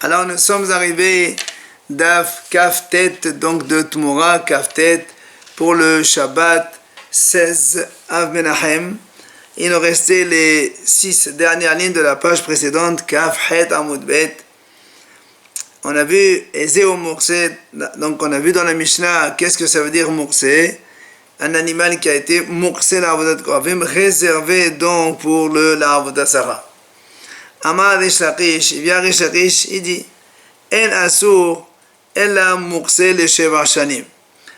Alors nous sommes arrivés d'Af Kaf Tet, donc de Tmura Kaf Tet, pour le Shabbat 16 Av Menachem. Il nous restait les 6 dernières lignes de la page précédente, Kaf Het Amud Bet. On a vu Ezeo Mourse, donc on a vu dans la Mishnah qu'est-ce que ça veut dire Mourse, un animal qui a été Mourse l'Avodat Kohavim, réservé donc pour l'Avodat Sarah. Amar Rish Lakish, il vient Rish Lakish, il dit En Asur, Ella Mourse le Sheva Shanim.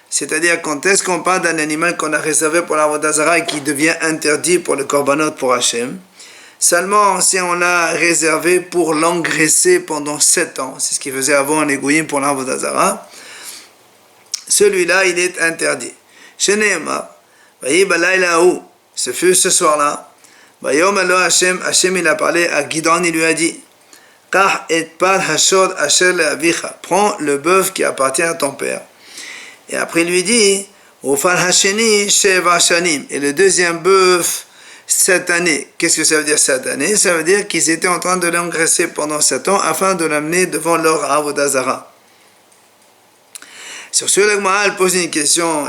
C'est-à-dire quand est-ce qu'on parle d'un animal qu'on a réservé pour l'Avodah Zarah et qui devient interdit pour le Korbanot pour Hachem, seulement si on l'a réservé pour l'engraisser pendant 7 ans, c'est ce qu'il faisait avant un égouïm pour l'Avodah Zarah, celui-là il est interdit. Sheneema, Vayi Balaylahu, ce fut ce soir-là, Vayom Alo Hachem, Hachem il a parlé à Gidon, il lui a dit, Kach et par Hashod Asher Le'avicha, prends le bœuf qui appartient à ton père. Et après il lui dit, Ufal Hasheni Sheva Shanim, et le deuxième bœuf, 7 années. Qu'est-ce que ça veut dire 7 années? Ça veut dire qu'ils étaient en train de l'engraisser pendant 7 ans afin de l'amener devant leur Avodah Zarah. Sur ce, la Gemara pose une question.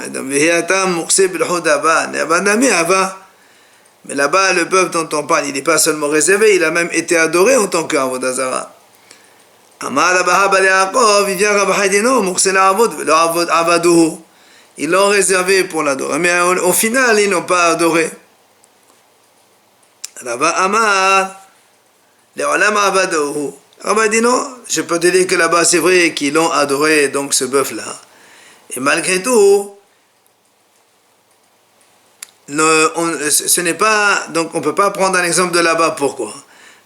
Mais là-bas, le bœuf dont on parle, il n'est pas seulement réservé, il a même été adoré en tant qu'Avodah Zarah. Il vient ils l'ont réservé pour l'adorer, mais au final, ils n'ont pas adoré. Là-bas, Amar, les Olam Avadou. Rabba dit non, je peux te dire que là-bas, c'est vrai qu'ils l'ont adoré, donc ce bœuf-là. Et malgré tout, ce n'est pas, donc on ne peut pas prendre un exemple de là-bas. Pourquoi?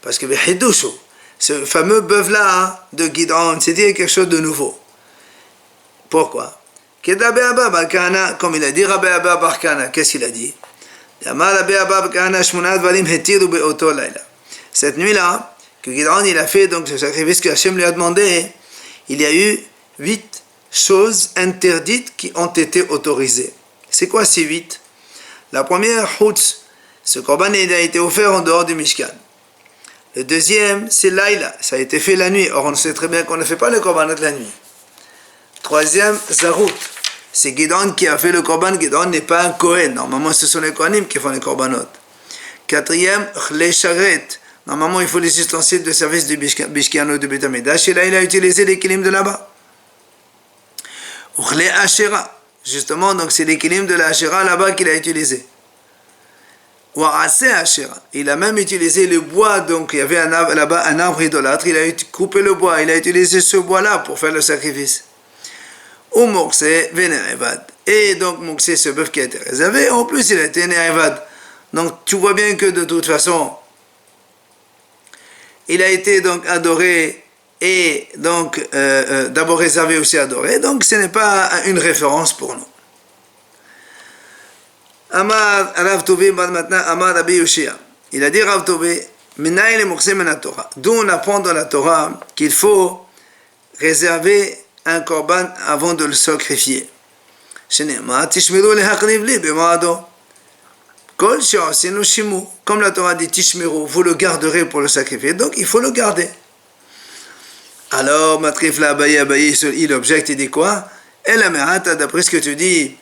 Parce que ce fameux bœuf-là de Gidon, c'était quelque chose de nouveau. Pourquoi? Comme il a dit Rabbi Abba Barkana, qu'est-ce qu'il a dit? Cette nuit-là, que Gidon il a fait donc ce sacrifice que Hachem lui a demandé, il y a eu 8 choses interdites qui ont été autorisées. C'est quoi ces 8? La première, Hutz, ce korban il a été offert en dehors du Mishkan. Le deuxième, c'est Laïla, ça a été fait la nuit. Or, on sait très bien qu'on ne fait pas le korbanot la nuit. Troisième, Zarut, c'est Gidon qui a fait le korban. Gidon n'est pas un Kohen. Normalement, ce sont les Kohanim qui font les korbanot. Quatrième, Chle Sharet. Normalement, il faut les ustensiles de service du Bishkiano de Beth Amikdash. Et là, il a utilisé les kilim de là-bas. Chle Ashera. Justement, donc c'est les kilim de la Ashera là-bas qu'il a utilisé. Il a même utilisé le bois, donc il y avait là-bas un arbre idolâtre, il a coupé le bois, il a utilisé ce bois-là pour faire le sacrifice. Et donc Moukse, ce bœuf qui a été réservé, en plus il a été Ne'evad. Donc tu vois bien que de toute façon, il a été donc adoré et donc d'abord réservé aussi adoré, donc ce n'est pas une référence pour nous. Amar Rav Tobi, maintenant Amar Rabbi Yoshia. Il a dit Rav Tobi, Minaï le Moukse mena Torah. D'où on apprend dans la Torah qu'il faut réserver un korban avant de le sacrifier. Comme la Torah dit Tishmeru, vous le garderez pour le sacrifier, donc il faut le garder. Alors, Matrif la Abaye, il objecte, il dit quoi? D'après ce que tu dis,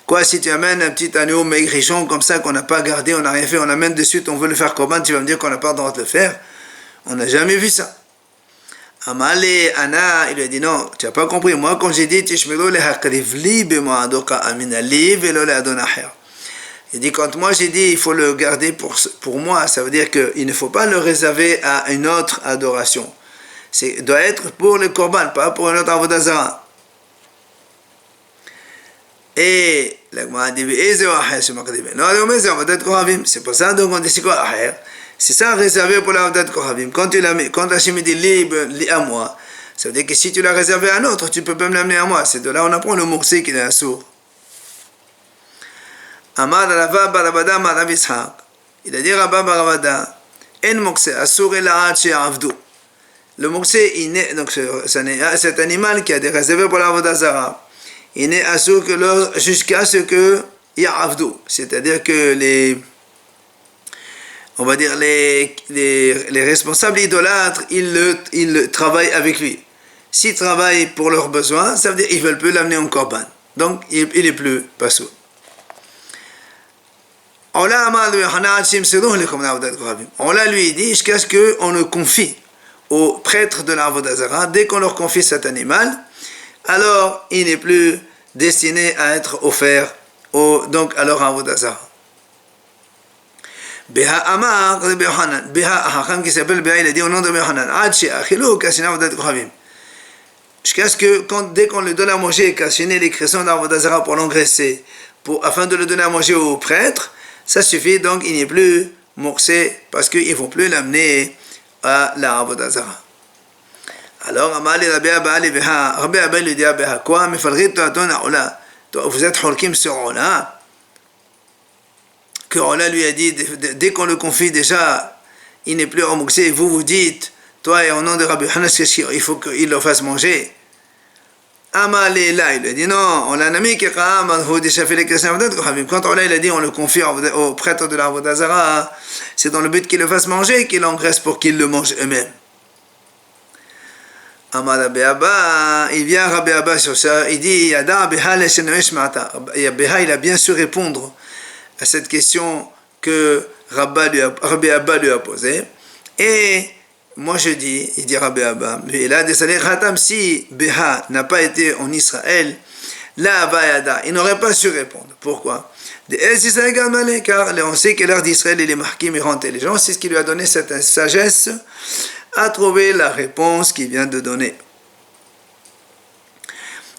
quoi, si tu amènes un petit agneau maigrichon comme ça qu'on n'a pas gardé, on n'a rien fait, on amène de suite, on veut le faire korban, tu vas me dire qu'on n'a pas le droit de le faire? On n'a jamais vu ça. Amale Anna, il lui a dit non, tu n'as pas compris. Moi, quand j'ai dit Tishmelo le hakrivli b'moadoka aminali velo le adonacher. Il dit quand moi j'ai dit il faut le garder pour moi, ça veut dire qu'il ne faut pas le réserver à une autre adoration. C'est doit être pour le korban, pas pour une autre avodah zarah. Et la Gemara dit c'est pour ça donc on dit c'est quoi aher? C'est ça réservé pour l'avodat kohavim. Quand Hachem dit li à moi, ça veut dire que si tu l'as réservé à un autre, tu peux pas me l'amener à moi. C'est de là on apprend le mourse qu'il est assourd. Amar Rava Barabada Rav Yitzhak. Il a dit Rabba Barabada en mourse assour el ha'ad she'avdu. Le mourse il naît, donc cet animal qui a été réservé pour l'avodah zarah, il n'est assour que jusqu'à ce que ya'avdu, c'est-à-dire que on va dire, les responsables idolâtres, ils travaillent avec lui. S'ils travaillent pour leurs besoins, ça veut dire qu'ils ne veulent plus l'amener en korban. Donc, il n'est plus pasoul. On l'a lui dit jusqu'à ce qu'on le confie aux prêtres de l'Avodah Zarah. Dès qu'on leur confie cet animal, alors il n'est plus destiné à être offert donc à leur Avodah Zarah. Beha Amar, Rabbi Yochanan, Beha Hacham qui s'appelle Beha, il a dit au nom de Rabbi Yochanan, Ad she'achilou kasina avodat kochavim. Jusqu'à ce que, dès qu'on lui donne à manger, cassiner les créations d'Avodah Zarah pour l'engraisser, afin de le donner à manger aux prêtres, ça suffit, donc il n'est plus moursé, parce qu'ils ne vont plus l'amener à la Avodah Zarah. Alors, Amali Rabbi Abba lui dit à Beha, quoi, Mefalrit Toaton Aola, vous êtes Holkim sur Ola, que Ola lui a dit, dès qu'on le confie déjà, il n'est plus remoursé, vous dites, toi et au nom de Rabbi Yochanan, il faut qu'il le fasse manger. Amalé là, il a dit non, on l'a nommé quand Ola il a dit on le confie aux prêtres de la Avodah Zarah, c'est dans le but qu'il le fasse manger, qu'il l'engraisse pour qu'ils le mangent eux-mêmes. Amar Rabbi Abba, il vient Rabbi Abba sur ça, il dit Yada Beha Beha, il a bien su répondre à cette question que Rabbi Abba lui a posée. Et moi je dis, il dit Rabbi Abba, mais là, si Beha n'a pas été en Israël, là, Yada, il n'aurait pas su répondre. Pourquoi? Car on sait que l'art d'Israël, il est marqué, mais intelligent, c'est ce qui lui a donné cette sagesse à trouver la réponse qu'il vient de donner.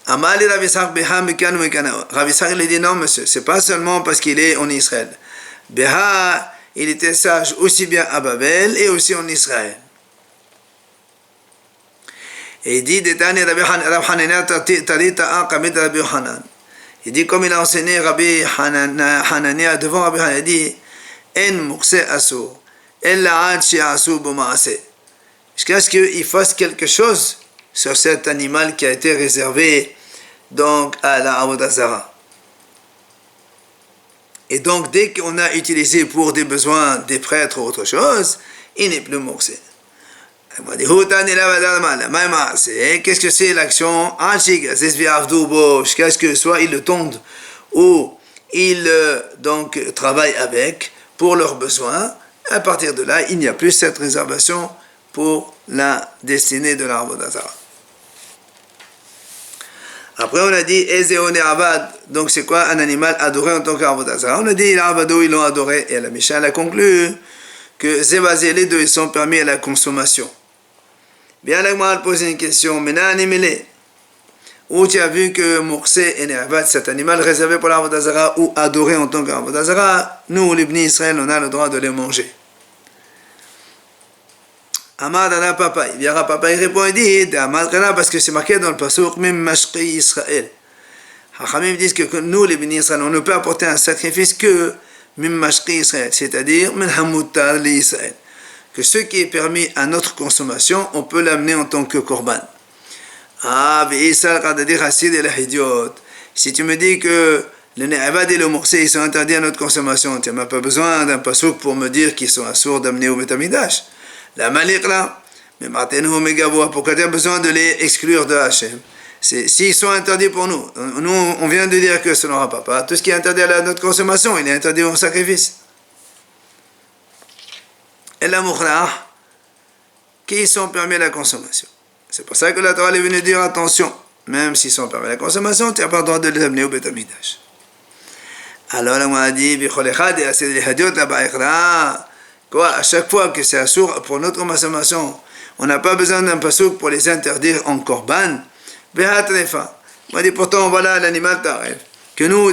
Amali Rabbi Ishaq Beha Mekan Mekana. Rabbi Ishaq il dit non monsieur, c'est pas seulement parce qu'il est en Israël. Beha, il était sage aussi bien à Babel et aussi en Israël. Et il dit Detani Rabbi Hanania Tarita Aqamit Rabbi Yochanan. Il dit comme il a enseigné Rabbi Hanania devant Rabbi Hanania, il dit En Mukse Asur, Ella Ad Shi Asur B'Maase. Jusqu'à ce qu'il fasse quelque chose sur cet animal qui a été réservé donc à la Avodah Zarah. Et donc dès qu'on a utilisé pour des besoins des prêtres ou autre chose, il n'est plus moursé. Qu'est-ce que c'est l'action? Jusqu'à ce que soit ils le tondent ou ils donc travaillent avec pour leurs besoins. À partir de là, il n'y a plus cette réservation pour la destinée de la Avodah Zarah. Après, on a dit Ezeone Avad, donc c'est quoi un animal adoré en tant qu'Avodah Zarah? On a dit Avado, ils l'ont adoré, et la Mishnah a conclu que Zébazé, les deux, ils sont permis à la consommation. Bien, là, moi, elle pose une question, où tu as vu que Moursé et Ne'avad, cet animal réservé pour l'Avodah Zarah ou adoré en tant qu'Avodah Zarah, nous, les Bnei Israël, on a le droit de les manger. Amad Ana Papa, il viendra Papa, il répond et dit Amad Kana parce que c'est marqué dans le pasuk même Mashqi Israël. Hachamim disent que nous les Bnei Israël, on ne peut apporter un sacrifice que même Mashqi Israël, c'est-à-dire men Hamutar li Israël. Que ce qui est permis à notre consommation, on peut l'amener en tant que korban. Ah, Israël Qadadir Hasid et la Hidiot. Si tu me dis que le Ne'avad et le Moursé, ils sont interdits à notre consommation, tu n'as pas besoin d'un pasuk pour me dire qu'ils sont assourds d'amener au Betamidash. La Malik là, mais Martino Megavoa, pourquoi tu as besoin de les exclure de Hachem? S'ils sont interdits pour nous, on vient de dire que ce n'aura pas. Tout ce qui est interdit à notre consommation, il est interdit au sacrifice. Et la Moukhra, qui sont permis à la consommation. C'est pour ça que la Torah est venue dire attention, même s'ils sont permis à la consommation, tu n'as pas le droit de les amener au Beth Amikdash. Alors on a dit, quoi, à chaque fois que c'est assourd pour notre consommation, on n'a pas besoin d'un passouk pour les interdire en korban. On a dit pourtant voilà l'animal taref, que nous,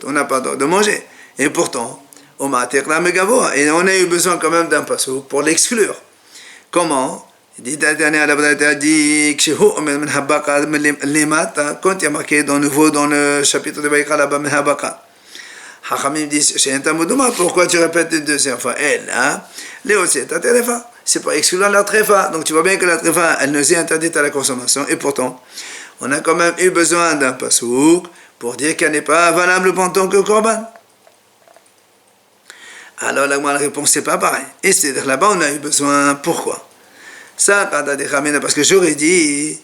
on n'a pas le droit de manger. Et pourtant, et on a eu besoin quand même d'un passouk pour l'exclure. Comment? Il dit, quand il y a marqué dans le chapitre de Baïkra là-bas, Mehabaka. Hachamim dit, pourquoi tu répètes une deuxième fois? Elle, hein? C'est pas excluant la tréfa. Donc tu vois bien que la tréfa, elle nous est interdite à la consommation. Et pourtant, on a quand même eu besoin d'un pasouk pour dire qu'elle n'est pas valable en tant que korban. Alors la réponse c'est pas pareil. Et c'est-à-dire là-bas on a eu besoin, pourquoi? Ça, parce que j'aurais dit,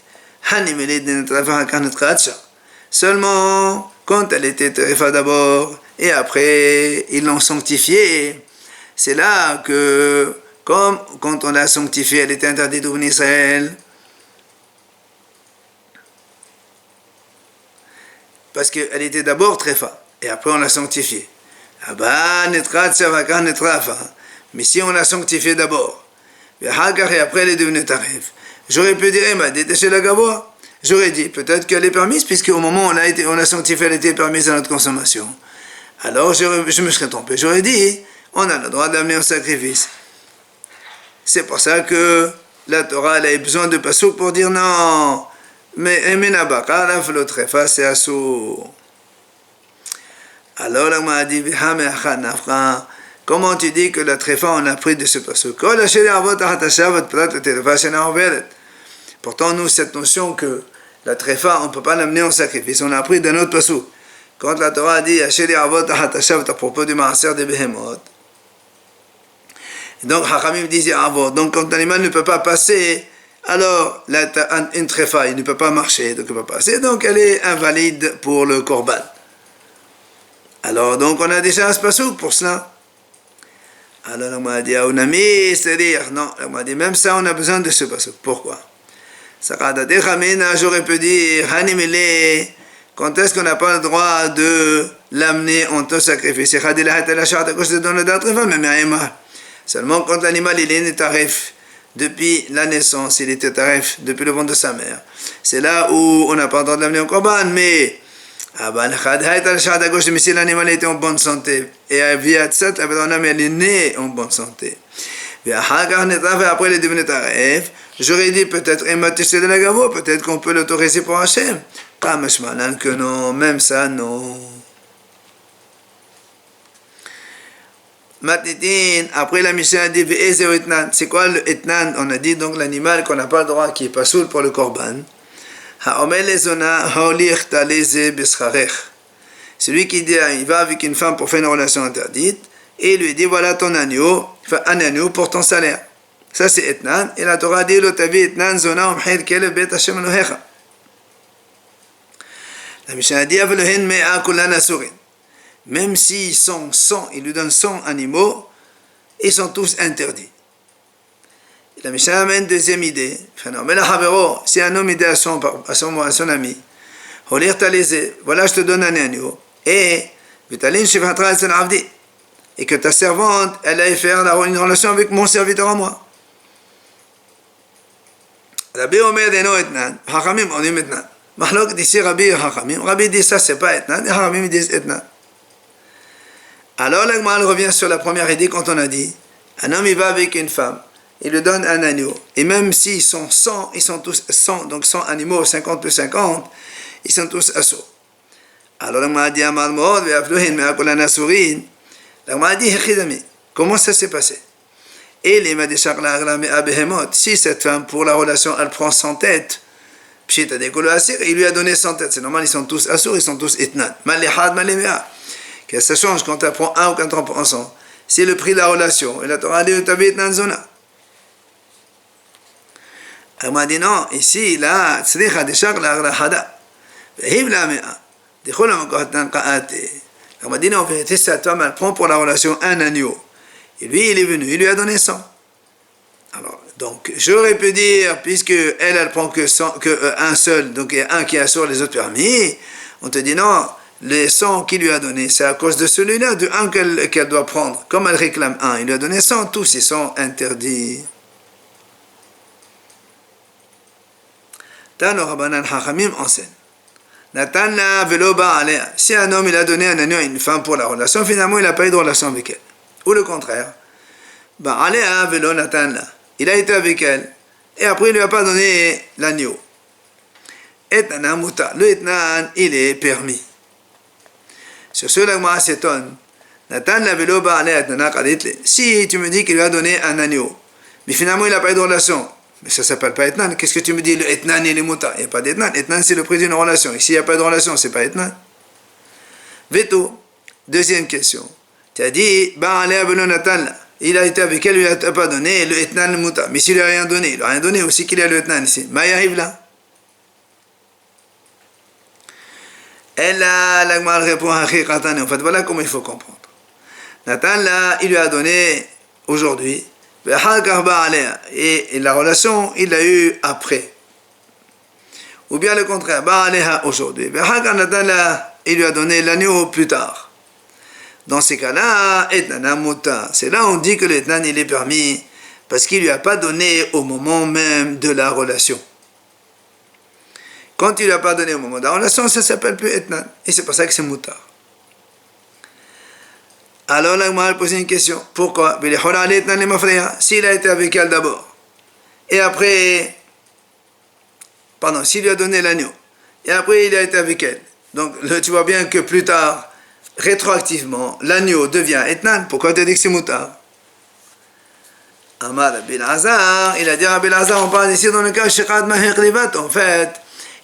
seulement quand elle était tarifa d'abord, et après ils l'ont sanctifiée, c'est là que, comme quand on l'a sanctifiée, elle était interdite au Israël, parce qu'elle était d'abord tréfa, et après on l'a sanctifiée. Mais si on l'a sanctifiée d'abord, et après elle est devenue tarif, j'aurais pu dire, m'a détaché la gaboua. J'aurais dit, peut-être qu'elle est permise, puisque au moment où on a sanctifié, elle était permise à notre consommation. Alors je me serais trompé. J'aurais dit, on a le droit d'amener un sacrifice. C'est pour ça que la Torah, elle a eu besoin de pasouk pour dire non. Mais Eminabaka, la tréfa, c'est assourd. Alors là, on m'a dit, comment tu dis que la tréfa, on a pris de ce pasouk? Pourtant, nous, cette notion que la tréfa, on ne peut pas l'amener en sacrifice, on a appris d'un autre pasouk. Quand la Torah dit à propos du maaser des behemoth, donc Hachamim disait avot, donc quand l'animal ne peut pas passer, alors une tréfa, il ne peut pas marcher, donc il ne peut pas passer, donc elle est invalide pour le korban. Alors donc on a déjà ce pasouk pour cela. Alors on m'a dit, c'est-à-dire, non, on m'a dit, même ça on a besoin de ce pasouk. Pourquoi? J'aurais pu dire, quand est-ce qu'on n'a pas le droit de l'amener en tant sacrifice? Seulement quand l'animal il est tarif depuis la naissance, il était tarif depuis le ventre de sa mère. C'est là où on n'a pas le droit de l'amener en korban, mais si l'animal était en bonne santé, et elle est née en bonne santé, et après il est devenu tarif, j'aurais dit peut-être de la gavo, peut-être qu'on peut l'autoriser pour Hachem. Que non, même ça non. Matitin, après la mission a dit c'est quoi le etnan? On a dit donc l'animal qu'on n'a pas le droit, qui est pas soul pour le korban. Celui qui dit il va avec une femme pour faire une relation interdite et il lui dit voilà ton agneau, un agneau pour ton salaire. Ça c'est etnan. Et la Torah dit l'otavi etnan zona umhid kelev bet Hashem Elohecha. La Mishnah dit même s'ils sont 100, il lui donne 100 animaux, ils sont tous interdits. Et la Mishnah amène deuxième idée. Si un homme dit à son ami, voilà je te donne un agneau, et que ta servante, elle aille faire une relation avec mon serviteur à moi. Rabbi Omer deno etnan, Hachamim on dit maintenant. Mahlok dit Rabbi et Hachamim. Rabbi dit ça c'est pas etnan, et Hachamim disent etnan. Alors l'Agmal revient sur la première idée quand on a dit un homme il va avec une femme, il lui donne un agneau, et même s'ils sont 100, ils sont tous 100, donc 100 animaux, 50 plus 50, ils sont tous assourds. Alors l'Agmal dit Amal Mohod, ve'afluhin me'akol anasurin. L'Agmal dit Hechidami, comment ça s'est passé? Et les Madeshak la'agla me'abehemot, si cette femme pour la relation elle prend 100 têtes, Pshita dekolo asir, il lui a donné 100 têtes, c'est normal, ils sont tous assourds, ils sont tous etnan. Malihad, malémea. Que ça change quand elle prend un ou quand elle prend 100. C'est le prix de la relation. Et la Torah dit Utavi etnan zona. Elle m'a dit non, ici, là, tzricha deshak la'agla hada. Vehiv la mea. Dechol amakohatan ka'ate. Elle m'a dit non, en vérité, cette femme, elle prend pour la relation un agneau. Et lui, il est venu, il lui a donné 100. Alors, donc, j'aurais pu dire, puisque elle prend que un seul, donc il y a un qui assure les autres permis, on te dit non, les 100 qu'il lui a donné, c'est à cause de celui-là, de un qu'elle doit prendre. Comme elle réclame un, il lui a donné 100, tous ils sont interdits. Tano Rabbanan Hachamim enseigne. Natan la velo ba'alea. Si un homme il a donné un agneau à une femme pour la relation, finalement il n'a pas eu de relation avec elle. Ou le contraire. Ba'alea velo natan la. Il a été avec elle, et après il ne lui a pas donné l'agneau. Etnana muta. Le etnan, il est permis. Sur ce, l'agma s'étonne. Nathan la velo ba'alea etnana qaditle. Si tu me dis qu'il lui a donné un agneau, mais finalement il n'a pas eu de relation, mais ça ne s'appelle pas etnan. Qu'est-ce que tu me dis? Le etnan et le muta. Il n'y a pas d'etnan. Etnan, c'est le prix d'une relation. Ici, il n'y a pas de relation, c'est pas etnan. Veto. Deuxième question. Tu as dit, il a été avec elle, il lui a pas donné le etnan le muta. Mais s'il lui a rien donné, il lui a rien donné aussi qu'il a le etnan ici. Mais il arrive là. Elle a, la Gemara répond à Haqiqatan. En fait, voilà comment il faut comprendre. Nathan là, il lui a donné aujourd'hui. Et la relation, il l'a eu après. Ou bien le contraire, aujourd'hui. Il lui a donné l'agneau plus tard. Dans ces cas-là, c'est là où on dit que l'etnan il est permis parce qu'il ne lui a pas donné au moment même de la relation. Quand il ne lui a pas donné au moment de la relation, ça ne s'appelle plus etnan. Et c'est pour ça que c'est mutar. Alors là, on pose une question. Pourquoi? S'il a été avec elle d'abord, et après, s'il lui a donné l'agneau, et après il a été avec elle. Donc tu vois bien que plus tard, rétroactivement, l'agneau devient etnan. Pourquoi tu as dit que c'est mutar? Amar Rabbi Elazar, il a dit à Rabbi Elazar, on parle ici dans le cas Shekad Maheklivat. En fait,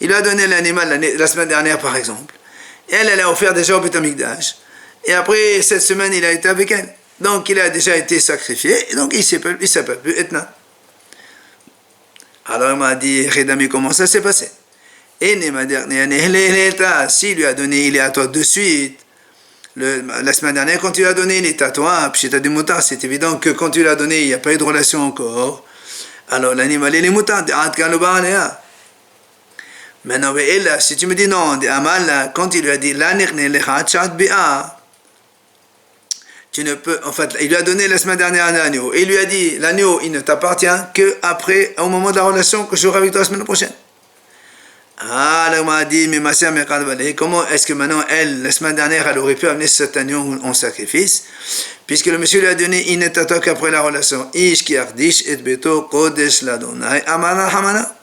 il lui a donné l'animal la semaine dernière par exemple. Et elle a offert déjà au Beth Amikdash. Et après, cette semaine, il a été avec elle. Donc, il a déjà été sacrifié. Et donc, il ne s'appelle plus etnan. Alors, il m'a dit, Redami, comment ça s'est passé? Et il m'a dit, s'il lui a donné, il est à toi de suite. La semaine dernière, quand tu lui as donné, il est à toi. Puis, tu as dit moutards. C'est évident que quand tu lui as donné, il n'y a pas eu de relation encore. Alors, l'animal, il est moutards. Maintenant, si tu me dis non, quand il lui a dit, tu ne peux, en fait, il lui a donné la semaine dernière l'agneau. Et il lui a dit, l'agneau, il ne t'appartient qu'après, au moment de la relation que je serai avec toi la semaine prochaine. Ah, là, on m'a dit, mais ma sœur, comment est-ce que maintenant, elle, la semaine dernière, elle aurait pu amener cet agneau en sacrifice? Puisque le monsieur lui a donné, il n'est à toi qu'après la relation. Ish ki yardish et beto kodesh ladonai amana hamana.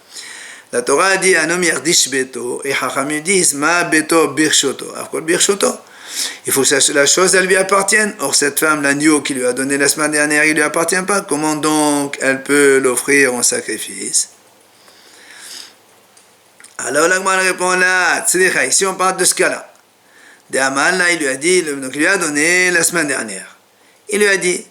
La Torah dit, un homme yardish beto, et Hachamim disent, ma beto birshoto. Alors, quoi birshoto? Il faut que la chose, elle lui appartienne. Or, cette femme, l'agneau qui lui a donné la semaine dernière, il ne lui appartient pas. Comment donc elle peut l'offrir en sacrifice? Alors, l'Agman répond là, ici on parle de ce cas-là. De Aman, là, il lui a dit, donc il lui a donné la semaine dernière. Il lui a dit,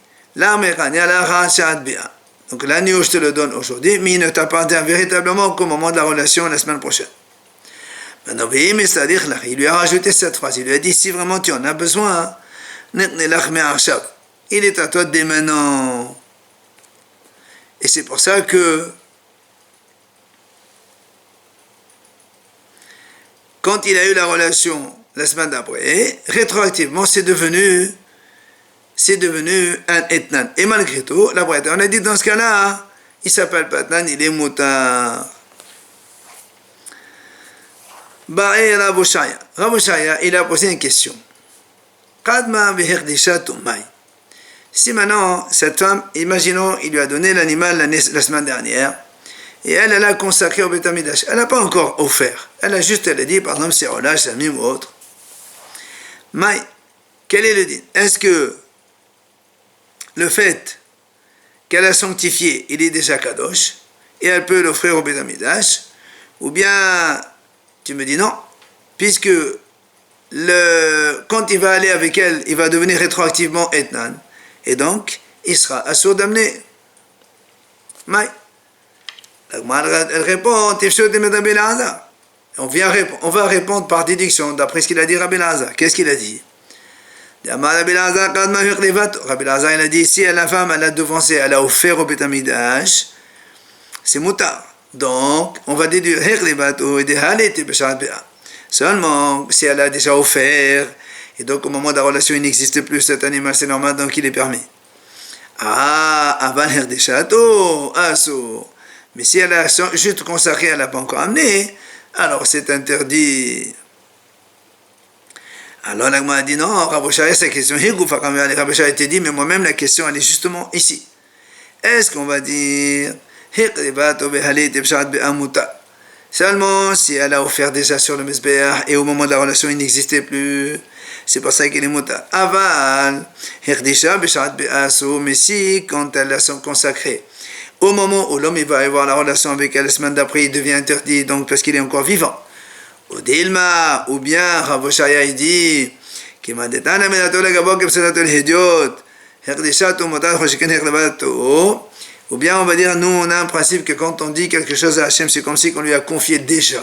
donc l'agneau, je te le donne aujourd'hui, mais il ne t'appartient véritablement qu'au moment de la relation la semaine prochaine. Maintenant, il lui a rajouté cette phrase. Il lui a dit, si vraiment tu en as besoin, il est à toi dès maintenant. Et c'est pour ça que quand il a eu la relation la semaine d'après, rétroactivement, c'est devenu un etnan. Et malgré tout, la Braïta, on a dit dans ce cas-là, il s'appelle pas etnan, il est mutar. Bae Rav Oshaya, il a posé une question. Si maintenant, cette femme, imaginons, il lui a donné l'animal la semaine dernière, et elle a consacré au Beth Amikdash. Elle n'a pas encore offert. Elle a dit, par exemple, c'est relâche, c'est mime ou autre. Mais, quel est le din? Est-ce que le fait qu'elle a sanctifié, il est déjà kadosh, et elle peut l'offrir au Beth Amikdash, ou bien tu me dis non, puisque quand il va aller avec elle, il va devenir rétroactivement etnan, et donc il sera assourd d'amener. Mais elle répond, on va répondre par déduction, d'après ce qu'il a dit Rabbi Elazar. Qu'est-ce qu'il a dit? Rabbi Elazar, il a dit, si la femme, elle a devancé, elle a offert au Beth Amikdash, c'est mutar. Donc, on va déduire seulement si elle a déjà offert, et donc au moment de la relation, il n'existe plus cet animal, c'est normal, donc il est permis. Mais si elle a juste consacré, elle n'a pas encore amené, alors c'est interdit. Alors l'Agma a dit non, Rav Oshaya, sa question, Rav Oshaya a été dit, mais moi-même la question, elle est justement ici. Est-ce qu'on va dire seulement si elle a offert déjà sur le Mizbeach et au moment de la relation il n'existait plus, c'est pour ça qu'il est mutar. Aval, mais si quand elle a consacré, au moment où l'homme il va avoir la relation avec elle la semaine d'après, il devient interdit, donc parce qu'il est encore vivant. Ou Dilma, ou bien Rav Oshaya il dit כי מדתנא מילתו לגבו כפסילתו להדיוט, הקדישתו ומותת חושקן החלבתו, ou bien on va dire, nous on a un principe que quand on dit quelque chose à Hachem, c'est comme si on lui a confié déjà.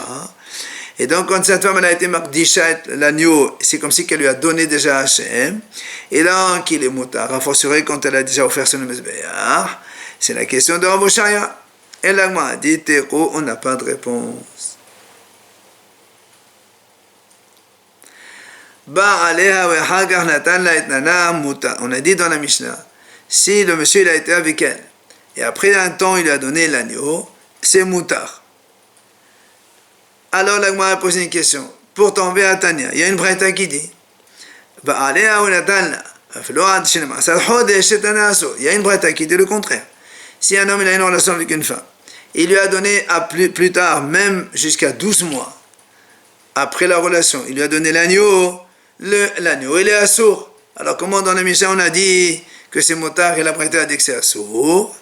Et donc quand cette femme elle a été makdisha l'agneau, c'est comme si qu'elle lui a donné déjà à Hachem. Et là, qu'il est moutar, renforcerait quand elle a déjà offert son mezbeach. C'est la question de Rav Oshaya. Et là, moi, a dit, Tero, on n'a pas de réponse. On a dit dans la Mishnah, si le monsieur il a été avec elle, et après un temps il lui a donné l'agneau, c'est moutar. Alors l'agma a posé une question. Pour tomber à Tania, il y a une braïta qui dit, il y a une braïta qui dit le contraire. Si un homme il a une relation avec une femme, il lui a donné à plus tard, même jusqu'à 12 mois, après la relation, il lui a donné l'agneau, l'agneau il est assourd. Alors comment dans la Mishnah on a dit que c'est motard et la braïta a dit que c'est assourd?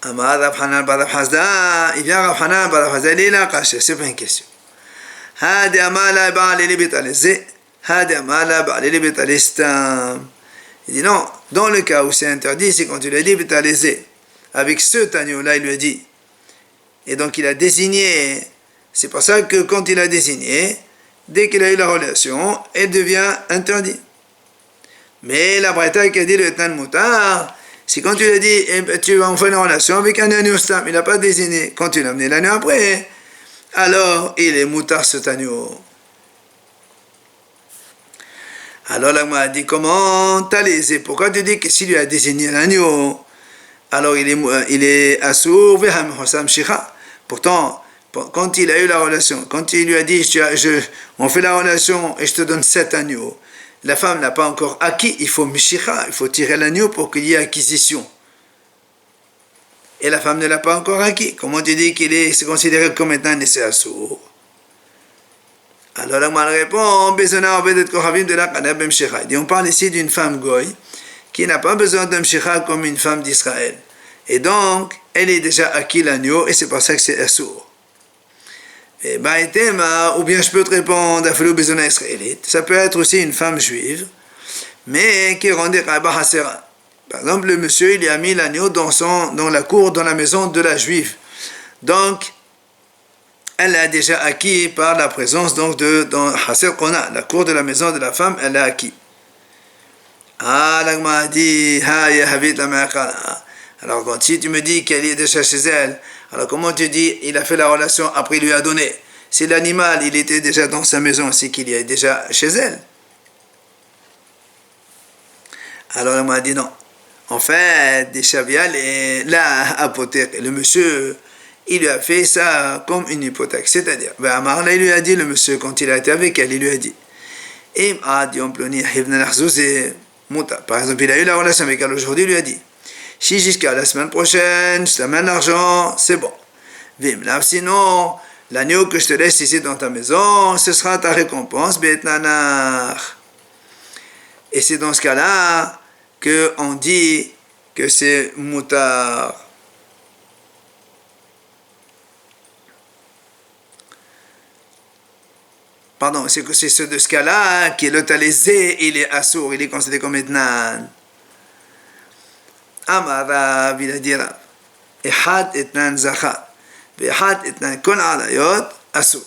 Amar Rav Hanan bar Rav Hasda, il vient Rav Hanan bar Rav Hasda, il est là, c'est pas une question. Hadi amar la ba'al li betalezé, hadi amar la ba'al li betalestam. Il dit non, dans le cas où c'est interdit, c'est quand il a dit betalezé. Avec ce agneau-là, il lui a dit. Et donc il a désigné. C'est pour ça que quand il a désigné, dès qu'il a eu la relation, elle devient interdit. Mais la braïta qui a dit le tan moutar, c'est quand tu lui as dit, tu vas en faire une relation avec un agneau stam, il n'a pas désigné. Quand tu l'as amené l'agneau après, alors il est moutar cet agneau. Alors là, m'a dit, comment t'as laissé? Pourquoi tu dis que s'il lui a désigné l'agneau, alors il est assourd, pourtant, quand il a eu la relation, quand il lui a dit, on fait la relation et je te donne 7 agneaux, la femme n'a pas encore acquis, il faut mishicha, il faut tirer l'agneau pour qu'il y ait acquisition. Et la femme ne l'a pas encore acquis. Comment tu dis qu'il est considéré comme étant un essai assourd? Alors là, moi, elle répond, on parle ici d'une femme goy qui n'a pas besoin d'un mshicha comme une femme d'Israël. Et donc, elle est déjà acquis l'agneau et c'est pour ça que c'est assourd. Et ou bien je peux te répondre, ça peut être aussi une femme juive, mais qui rendait Rabba Hasera. Par exemple, le monsieur, il a mis l'agneau dans la cour, dans la maison de la juive. Donc, elle a déjà acquis par la présence donc dans Haser Kona, la cour de la maison de la femme, elle a acquis. Ah, l'agma a dit, alors quand si tu me dis qu'elle est déjà chez elle, alors comment tu dis, il a fait la relation, après il lui a donné? Si l'animal, il était déjà dans sa maison, c'est qu'il est déjà chez elle. Alors l'agma a dit non. En fait, des chavial et la hypothèque, le monsieur, il lui a fait ça comme une hypothèque. C'est-à-dire, là, il lui a dit, le monsieur, quand il a été avec elle, il lui a dit, par exemple, il a eu la relation avec elle aujourd'hui, il lui a dit, si jusqu'à la semaine prochaine, je t'amène l'argent, c'est bon. Sinon, l'agneau que je te laisse ici dans ta maison, ce sera ta récompense, Betnanar. Et c'est dans ce cas-là qu'on dit que c'est moutar. Pardon, c'est que c'est ce de ce cas-là qui est le talésé, il est assourd, il est considéré comme etnan. Amara, il a dit Rav, Ehad etnan zachat, Ehad etnan kol alayot assourd.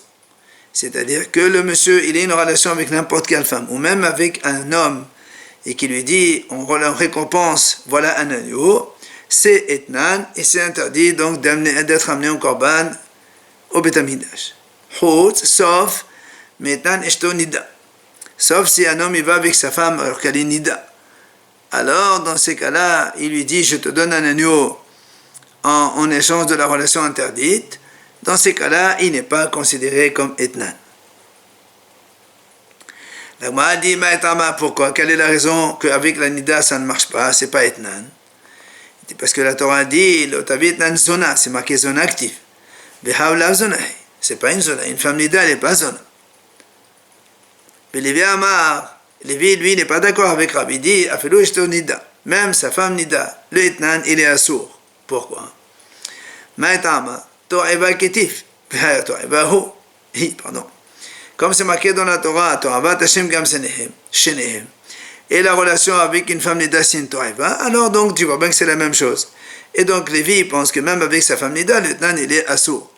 C'est-à-dire que le monsieur, il a une relation avec n'importe quelle femme, ou même avec un homme, et qui lui dit, on récompense, voilà un agneau, c'est etnan, et c'est interdit donc d'être amené en korban au Beth Amikdash. Sauf Metan Eshto Nida. Sauf si un homme il va avec sa femme alors qu'elle est Nida. Alors, dans ces cas-là, il lui dit, je te donne un agneau en échange de la relation interdite. Dans ces cas-là, il n'est pas considéré comme etnan. La Gemara dit, pourquoi? Quelle est la raison qu'avec la Nida, ça ne marche pas? C'est pas etnan. Parce que la Torah dit, l'otavi etnan zona, c'est marqué zona actif. Behavla zona, c'est pas une zona. Une femme Nida, elle n'est pas zona. Mais Lévi Amar, Lévi, lui, n'est pas d'accord avec Rabbi. Il dit, Afelo Eshto Nida. Même sa femme Nida, le etnan, il est assourd. Pourquoi? Maetama, To'eva Ketif, To'eva Ho. Pardon. comme c'est marqué dans la Torah, Toavat Hashem Gam Shenehem, et la relation avec une femme Nida c'est une Toiva, alors donc tu vois bien que c'est la même chose. Et donc Lévi pense que même avec sa femme Nida, le Etnan il est assourd.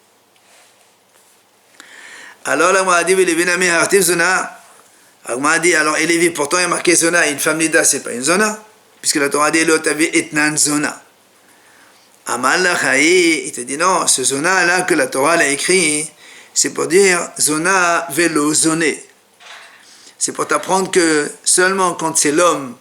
Alors la Gemara dit, Lévi Nami Hartiv Zona. La Gemara dit, alors et Lévi, pourtant il y a marqué Zona, une femme Nida, c'est pas une Zona, puisque la Torah dit, l'autre avait Etnan Zona. Amal Lachaï, il te dit non, ce Zona là que la Torah l'a écrit, c'est pour dire Zona vélo zoné. C'est pour t'apprendre que seulement quand c'est l'homme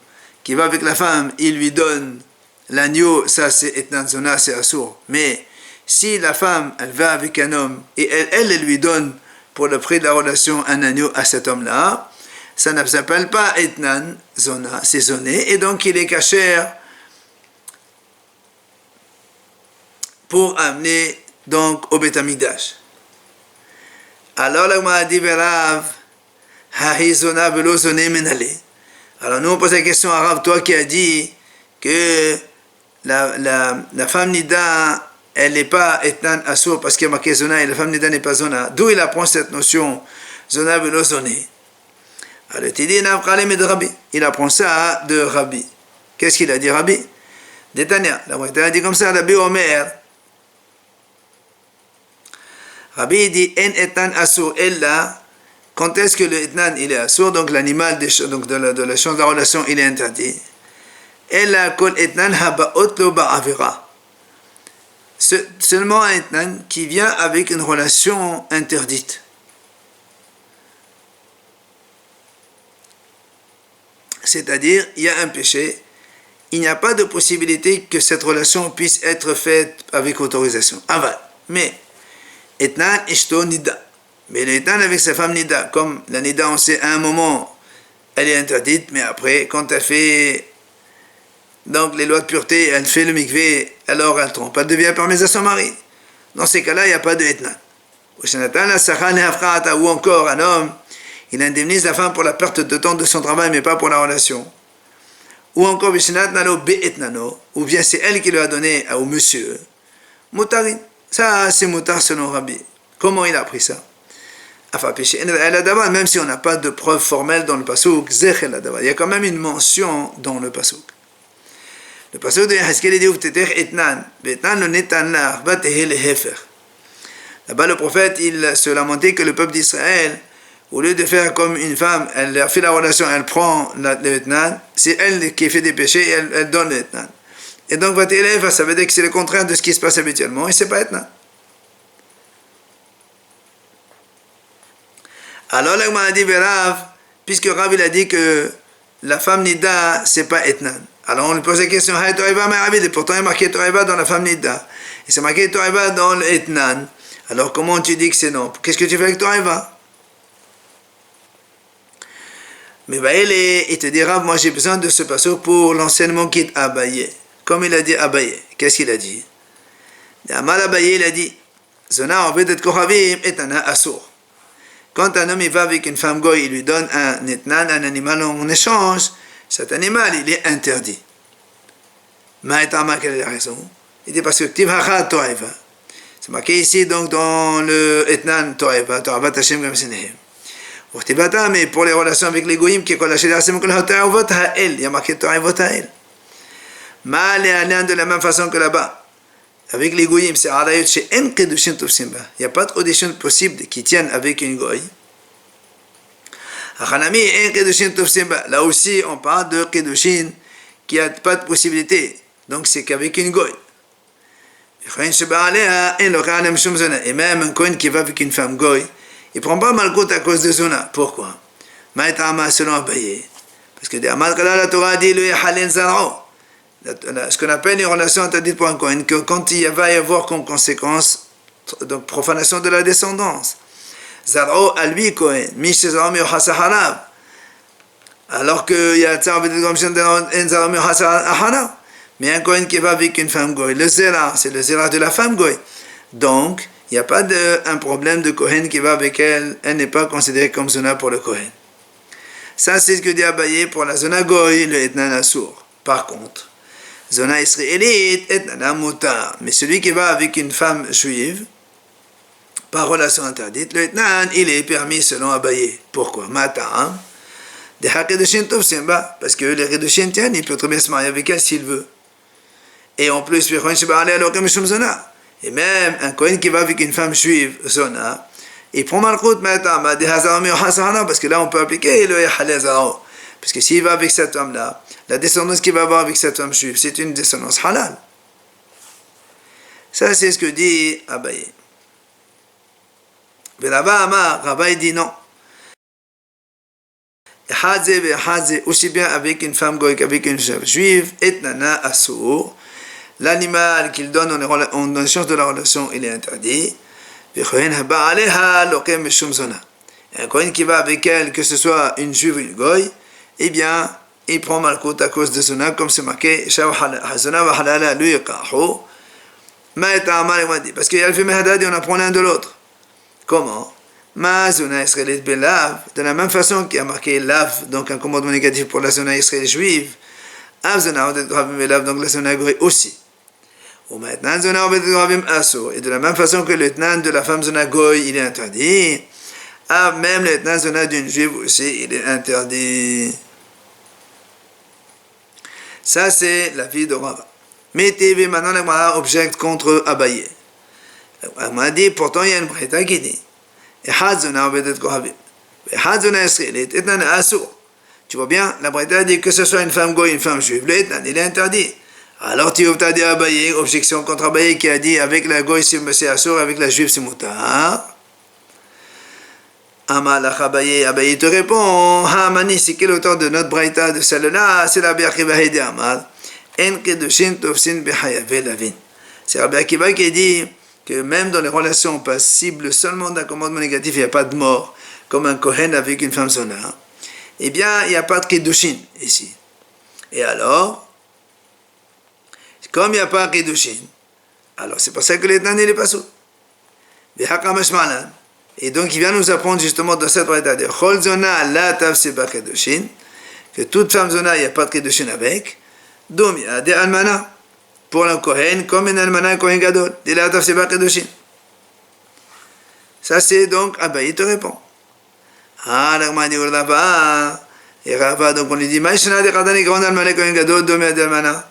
qui va avec la femme, il lui donne l'agneau, ça c'est Etnan Zona, c'est assourd. Mais si la femme, elle va avec un homme et elle lui donne pour le prix de la relation un agneau à cet homme-là, ça ne s'appelle pas Etnan Zona, c'est zoné, et donc il est cachère pour amener donc au Beth Amikdash. Alors la Gemara dit Rav, Hahi Zona velo zoné menale. Alors nous on pose la question à Rav, toi qui as dit que la femme Nida, elle n'est pas Etnan Assour parce qu'il y a marqué Zona et la femme Nida n'est pas Zona. D'où il apprend cette notion Zona velo zoné? Alors il dit Rabbi. Il apprend ça de Rabbi. Qu'est-ce qu'il a dit Rabbi? Détania. La Bretagne a dit comme ça, Rabbi Omer. Rabbi dit En Etnan Assour Ella. Quand est-ce que le Etnan il est assourd? Donc l'animal donc de la chose de la relation il est interdit. Ella kol Etnan habaot lo ba'avira. Seulement un Etnan qui vient avec une relation interdite. C'est-à-dire, il y a un péché, il n'y a pas de possibilité que cette relation puisse être faite avec autorisation. Aval. Mais, Etnan ishto nida. Mais l'Etnan avec sa femme nida, comme la nida, on sait, à un moment, elle est interdite, mais après, quand elle fait donc les lois de pureté, elle fait le mikvé, alors elle trompe. Elle devient permise à son mari. Dans ces cas-là, il n'y a pas de Etnan. Ou encore un homme, il indemnise la femme pour la perte de temps de son travail, mais pas pour la relation. Ou encore, ou bien c'est elle qui lui a donné au monsieur. Moutarin. Ça, c'est moutar selon Rabbi. Comment il a appris ça? Même si on n'a pas de preuve formelle dans le pasuk, il y a quand même une mention dans le pasuk. Le pasuk de Yaheskel dit Etnan, Etnan le Netanlar, le Hefer. Là-bas, le prophète, il se lamentait que le peuple d'Israël, au lieu de faire comme une femme, elle fait la relation, elle prend le Etnan, c'est elle qui fait des péchés et elle donne le Etnan. Et donc, ça veut dire que c'est le contraire de ce qui se passe habituellement, et c'est pas Etnan. Alors, là, on dit Rav, puisque Rav, il a dit que la femme Nida, c'est pas Etnan. Alors, on lui pose la question, pourtant il y a marqué Toiva dans la femme Nida, et c'est marqué Toiva dans le Etnan. Alors, comment tu dis que c'est non? Qu'est-ce que tu fais avec Toiva? Mais il te dira, moi j'ai besoin de ce passage pour l'enseignement qui est Abaye. Comme il a dit Abaye, qu'est-ce qu'il a dit? Amal Abaye, il a dit, Zona Ovedet Kohavim Etana Assour. Quand un homme il va avec une femme goy, il lui donne un etnan, un animal en échange, cet animal il est interdit. Maïtama, quelle est la raison? Il dit parce que Tivhacha Toeva. C'est marqué ici donc dans le etnan Toeva, Toeva Tashem Gam Shenehem. Mais pour les relations avec les goyim, qui est il y a marqué Toevot Hael. Mal et alien de la même façon que là-bas. Avec les goyim, c'est Arayot chez En Kedushin Tufsimba. Il n'y a pas de audition possible qui tienne avec une goy. Achanami En Kedushin Tufsimba. Là aussi, on parle de Kedushin qui n'a pas de possibilité. Donc, c'est qu'avec une goy. Et même un coin qui va avec une femme goy, il ne prend pas Malkout à cause de Zona. Pourquoi? Maïtama selon Abaye. Parce que la Torah dit le Yahalen Zarao. Ce qu'on appelle une relation interdite pour un Kohen, que quand il va y avoir comme conséquence, donc profanation de la descendance. Zarao à lui Kohen, Mish Zarao Miohasaharav. Alors qu'il y a Tzar Vedegomshan en Zarao Miohasaharav. Mais un Kohen qui va avec une femme goy, le Zera, c'est le Zera de la femme goy. Donc, il n'y a pas un problème de Kohen qui va avec elle, elle n'est pas considérée comme Zona pour le Kohen. Ça, c'est ce que dit Abaye pour la Zona goy, le Etnan Assour. Par contre, Zona israélite, Etnan Mutar. Mais celui qui va avec une femme juive, par relation interdite, le etnan, il est permis selon Abaye. Pourquoi? Matam. Des hakedushin tovsimba, parce que les kedushin tiennent, il peut très bien se marier avec elle s'il veut. Et en plus, et même un Kohen qui va avec une femme juive, zona, il prend malchut matam, des hazarami ou hasana, parce que là on peut appliquer le halazao. Parce que s'il va avec cette femme-là, la descendance qu'il va avoir avec cette femme juive, c'est une descendance halal. Ça, c'est ce que dit Abaye. Mais là-bas, Abaye dit non. Aussi bien avec une femme goïque, avec une femme juive, et nana assour. L'animal qu'il donne en échange de la relation, il est interdit. Un Kohen qui va avec elle, que ce soit une juive ou une goï, eh bien, il prend malkout à cause de zona, comme c'est marqué, parce qu'il y a le fait mehadad et on apprend l'un de l'autre. Comment? De la même façon qu'il y a marqué lav, donc un commandement négatif pour la zona israélienne juive, donc la zona goï aussi. Et de la même façon que le tnan de la femme zona goy, il est interdit, même le tnan zona d'une juive aussi, il est interdit. Ça, c'est la vie de Rava. Mais TV, maintenant, la Gemara objecte contre Abaye. La Gemara dit, pourtant, il y a une braïta qui dit, tu vois bien, la braïta dit que ce soit une femme goy, une femme juive, le tnan, il est interdit. Alors tu as dit Abaye, objection contre Abaye qui a dit avec la goy c'est assour, avec la juive c'est moutar. Amalach Abaye te répond, Hamani, c'est quel auteur de notre braïta de celle-là? C'est Rabbi Akiva Hede Amal. En kedushin tovsin behayavé lavin. C'est Rabbi Akiva qui dit que même dans les relations passibles seulement d'un commandement négatif, il n'y a pas de mort, comme un Kohen avec une femme zona. Eh bien, il n'y a pas de kedushin ici. Et alors, comme il n'y a pas de kedushin, alors c'est pour ça que l'étnan il est pas sous. Et donc il vient nous apprendre justement dans cette braïta de Chol zona la tavse ba kedushin, que toute femme zona il n'y a pas de kedushin avec. Donc il y a des almana pour un Kohen comme un almana un Kohen gadol, de la tavse ba kedushin. Ça c'est donc Abaye te répond. Ah la Gemara dit Rava, et Rava donc on lui dit Maïshna de kadani grand almana Kohen gadol domi ad almana.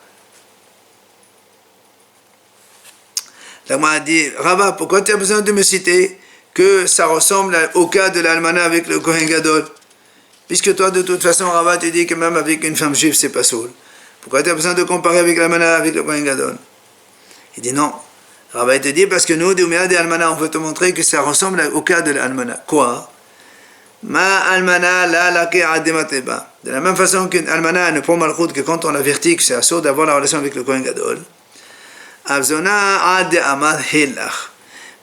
La Gemara dit, Rava, pourquoi tu as besoin de me citer que ça ressemble au cas de l'almana avec le Kohen Gadol? Puisque toi, de toute façon, Rava, tu dis que même avec une femme juive, c'est pas saoul. Pourquoi tu as besoin de comparer avec l'almana avec le Kohen Gadol? Il dit non. Rava, il te dit, parce que nous, des almana, on veut te montrer que ça ressemble au cas de l'almana. Quoi? Ma almana la laqi ademateba. De la même façon qu'une almana ne prend malchut que quand on avertit que c'est assaut d'avoir la relation avec le Kohen Gadol.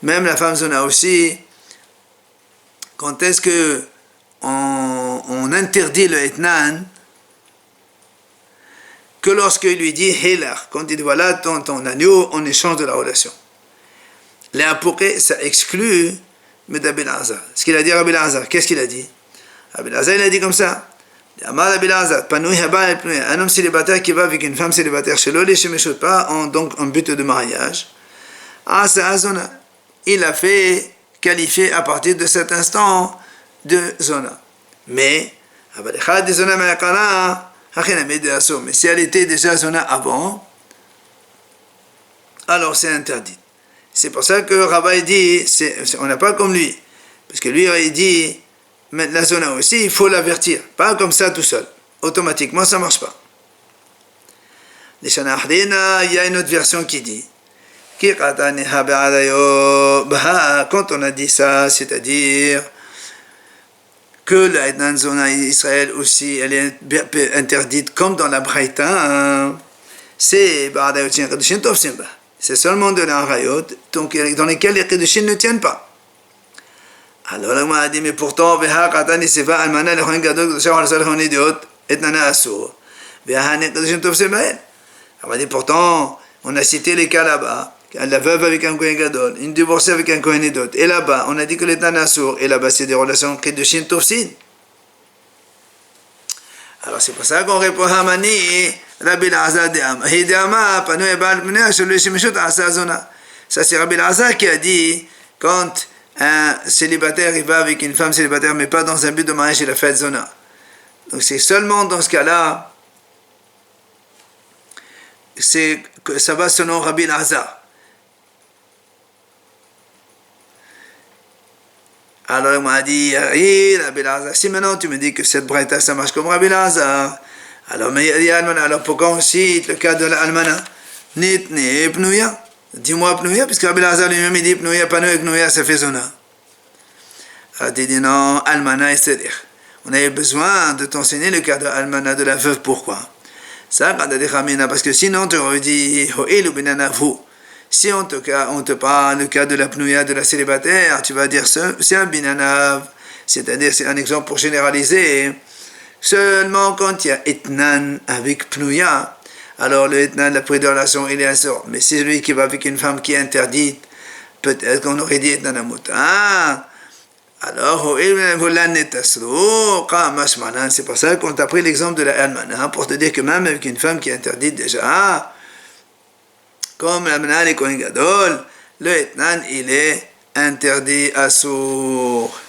Même la femme zona aussi, quand est-ce que on interdit le etnan? Que lorsqu'il lui dit Hilach, quand il dit voilà ton agneau en échange de la relation. Léapouré, ça exclut Rabbi Elazar. Ce qu'il a dit à Rabbi Elazar, qu'est-ce qu'il a dit? Rabbi Elazar, il a dit comme ça. Un homme célibataire qui va avec une femme célibataire chez l'Olé, chez Meshot, pas donc en but de mariage. Il a fait qualifier à partir de cet instant de zona. Mais, mais si elle était déjà zona avant, alors c'est interdit. C'est pour ça que Rabbi dit, on n'a pas comme lui. Parce que lui, il dit, mais la zona aussi, il faut l'avertir. Pas comme ça tout seul. Automatiquement, ça ne marche pas. Il y a une autre version qui dit quand on a dit ça, c'est-à-dire que la Etnan Zona Israël aussi, elle est interdite comme dans la Braïta, c'est seulement de la Rayot, dans lesquels les Kedushin ne tiennent pas. Alors là, on a dit, mais pourtant, on a dit, pourtant, on a cité les cas là-bas, la veuve avec un Kohen Gadol, une divorcée avec un Kohen Edot, et là-bas, on a dit que les Tanasur, et là-bas, c'est des relations Kedushin Tovsin. Alors c'est pour ça qu'on répond Hamani, Rabbi Elazar de Ama. Hidama, Pano et Baal Mnea, Sholé Shemeshut Asa Zona. Ça c'est Rabbi Elazar qui a dit, quand un célibataire, il va avec une femme célibataire, mais pas dans un but de mariage, il a fait zona. Donc c'est seulement dans ce cas-là, c'est que ça va selon Rabbi Lazar. Alors il m'a dit, Rabbi Lazar, si maintenant tu me dis que cette braïta ça marche comme Rabbi Lazar, alors mais il y a Almana, alors pourquoi on cite le cas de l'Almana? Nitne Pnouya. Dis-moi Pnouya, puisque Rabbi Lazar lui-même il dit Pnouya, Panoua et Pnouya, ça fait zona. Alors tu dis non, Almana, c'est-à-dire, on avait besoin de t'enseigner le cas de Almana de la veuve, pourquoi? Ça, parce que sinon tu aurais dit Ho'il ou Benanavu. Si on te parle le cas de la Pnouya, de la célibataire, tu vas dire c'est un binanav, c'est-à-dire c'est un exemple pour généraliser. Seulement quand il y a etnan avec Pnouya, alors le etnan, la prédolation, il est assort. Mais c'est celui qui va avec une femme qui est interdite, peut-être qu'on aurait dit etnan amuta. Alors, c'est pour ça qu'on t'a pris l'exemple de la almana, pour te dire que même avec une femme qui est interdite déjà, comme l'almana et Kohen Gadol, le etnan, il est interdit à sourd.